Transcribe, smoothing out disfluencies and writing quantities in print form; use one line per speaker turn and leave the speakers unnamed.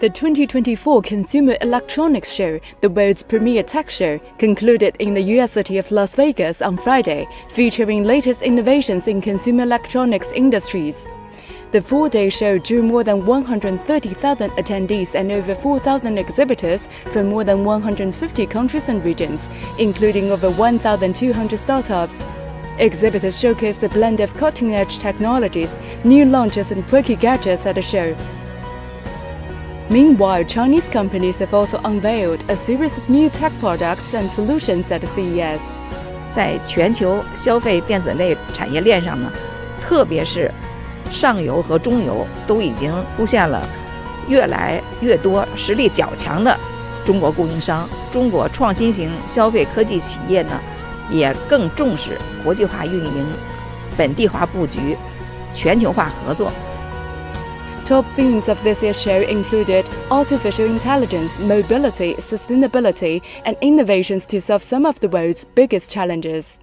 The 2024 Consumer Electronics Show, the world's premier tech show, concluded in the U.S. city of Las Vegas on Friday, featuring latest innovations in consumer electronics industries. The four-day show drew more than 130,000 attendees and over 4,000 exhibitors from more than 150 countries and regions, including over 1,200 startups. Exhibitors showcased a blend of cutting-edge technologies, new launches and quirky gadgets at the show. Meanwhile, Chinese companies have also unveiled a series of new tech products and solutions at the CES.
在全球消费电子类产业链上呢，特别是上游和中游都已经出现了越来越多实力较强的中国供应商。中国创新型消费科技企业呢，也更重视国际化运营、本地化布局、全球化合作。
Top themes of this year's show included artificial intelligence, mobility, sustainability, and innovations to solve some of the world's biggest challenges.